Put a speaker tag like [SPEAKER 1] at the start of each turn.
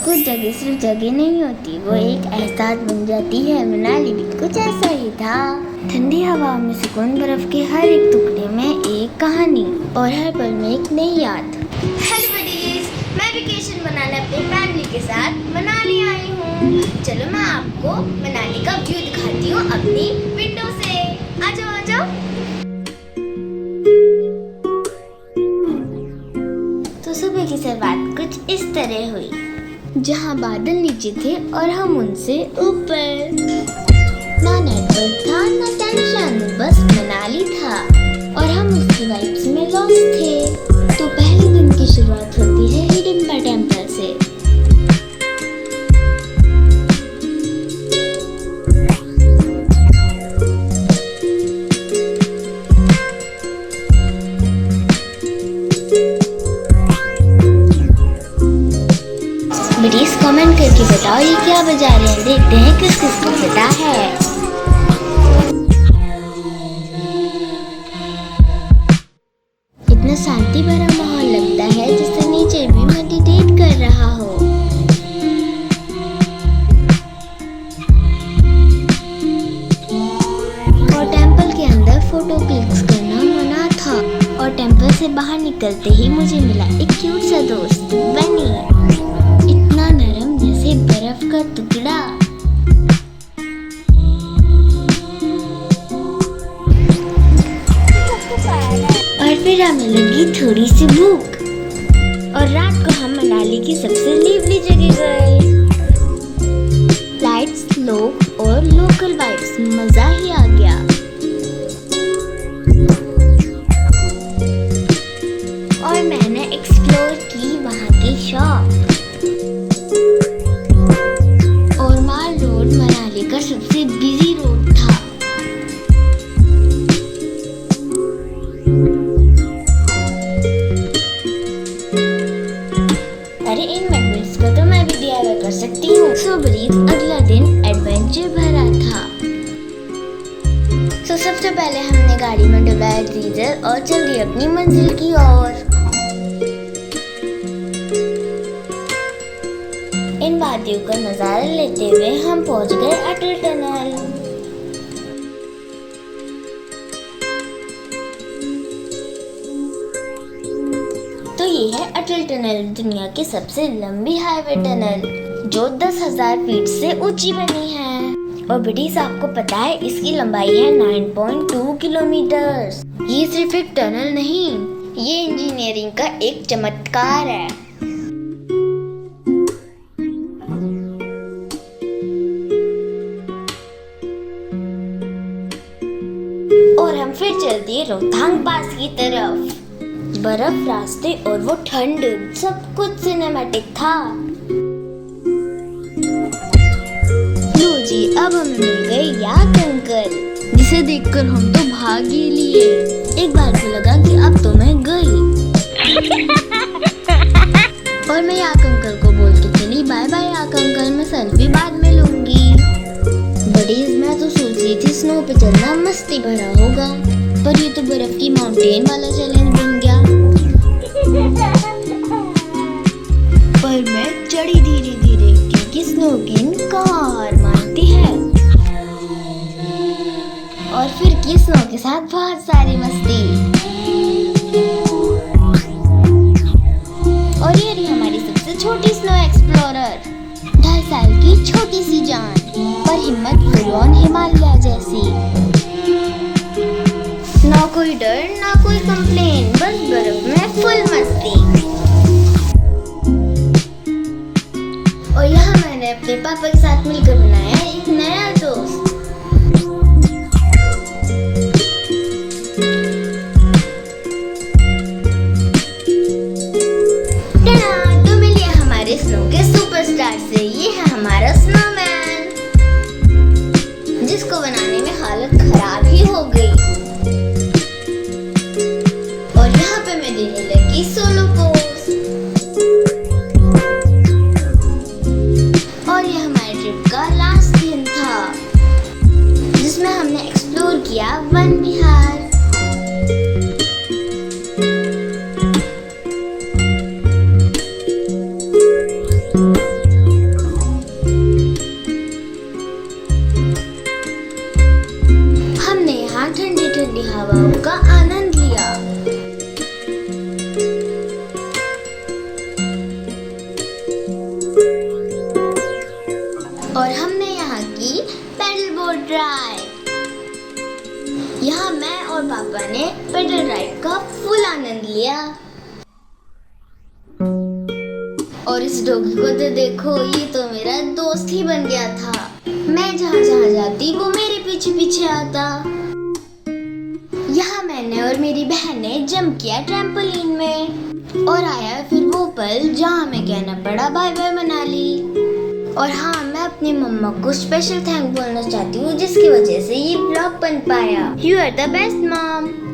[SPEAKER 1] कुछ जगह सिर्फ जगह नहीं होती, वो एक एहसास बन जाती है। मनाली भी कुछ ऐसा ही था। ठंडी हवा में सुकून, बर्फ के हर एक टुकड़े में एक कहानी और हर पल में एक नई याद। हेलो बडीज, मैं वेकेशन मनाने अपनी फैमिली के साथ मनाली आई हूँ। चलो मैं आपको मनाली का व्यू दिखाती हूँ अपनी विंडो से। आ जाओ आ जाओ। तो सुबह की शुरुआत कुछ इस तरह हुई, जहाँ बादल नीचे थे और हम उनसे ऊपर। ना नेटवर्क था ना टेंशन, बस मनाली था और हम उसकी वाइब्स में लॉस्ट थे। तो पहले दिन की शुरुआत होती है हिडिंबा टेम्पल से। प्लीज कमेंट करके बताओ ये क्या बजा रहे हैं, देखते हैं किस किस को पता है। इतना शांति भरा माहौल लगता है जैसे नेचर भी मेडिटेट कर रहा हो। और टेम्पल के अंदर फोटो क्लिक्स करना मना था और टेम्पल से बाहर निकलते ही मुझे मिला एक क्यूट सा दोस्त बनी, इतना नरम जैसे बर्फ का टुकड़ा। और फिर हमें लगी थोड़ी सी भूख और रात को हम मनाली की सबसे लिवली जगह गए। लाइट्स, लोग और लोकल वाइब्स, मजा ही आ गया। और मैंने एक्सप्लोर की वहाँ की शॉप। और माल रोड मनाली का सबसे बिजी रोड था। अरे इन मेमोरीज को तो मैं भी DIY कर सकती हूँ। सो ब्रीफ, अगला दिन एडवेंचर भरा था। सो सबसे पहले हमने गाड़ी में डलवाया डीजल और चल दिए अपनी मंजिल की ओर। इन वादियों का नजारा लेते हुए हम पहुंच गए अटल टनल। तो ये है अटल टनल, दुनिया की सबसे लंबी हाईवे टनल जो 10,000 फीट से ऊंची बनी है। और बडीज, आपको पता है इसकी लंबाई है 9.2 किलोमीटर। ये सिर्फ एक टनल नहीं, ये इंजीनियरिंग का एक चमत्कार है। और हम फिर चल दिए रोहतांग पास की तरफ। बर्फ, रास्ते और वो ठंड, सब कुछ सिनेमैटिक था। लो जी, अब हमें मिल गए याक अंकल, जिसे देखकर हम तो भाग ही लिए। एक बार को लगा कि अब तो मैं गई। और मैं याक अंकल को बोल के चली, बाय बाय याक अंकल, मैं सेल्फी बाद में लूंगी। बडीज, मैं तो सोच रही थी स्नो पे चलना मस्ती भरा होगा, पर ये तो बर्फ की माउंटेन वाला चैलेंज बन गया। पर मैं चढ़ी धीरे धीरे, क्योंकि स्नो किंग कहाँ हार मानती है। और फिर की स्नो के साथ बहुत सारी मस्ती। और ये रही हमारी सबसे छोटी स्नो एक्सप्लोरर, 2.5 साल की छोटी सी जान, पर हिम्मत फुल ऑन हिमालय जैसी। ना कोई डर ना कोई कंप्लेन, बस बर्फ में फुल मस्ती। और यहाँ मैंने अपने पापा के साथ मिलकर बनाया एक नया दोस्त। तो मिलिए हमारे स्नो के सुपरस्टार से, ये है हमारा स्नोमैन, जिसको बनाने में हालत खराब ही हो गई। और यहाँ पे मैं देने लगी सोलो पोज। और ये हमारे ट्रिप का लास्ट दिन था, जिसमें हमने एक्सप्लोर किया वन विहार। ने पेडल राइड का फुल आनंद लिया। और इस डॉगी को तो देखो, ये तो मेरा दोस्त ही बन गया था। मैं जहाँ जहाँ जाती वो मेरे पीछे पीछे आता। यहाँ मैंने और मेरी बहन ने जंप किया ट्रैम्पोलिन में। और आया फिर वो पल जहाँ हमें कहना पड़ा बाय बाय मनाली। और हाँ, मैं अपनी मम्मा को स्पेशल थैंक बोलना चाहती हूँ, जिसकी वजह से ये ब्लॉग बन पाया। You are the best mom.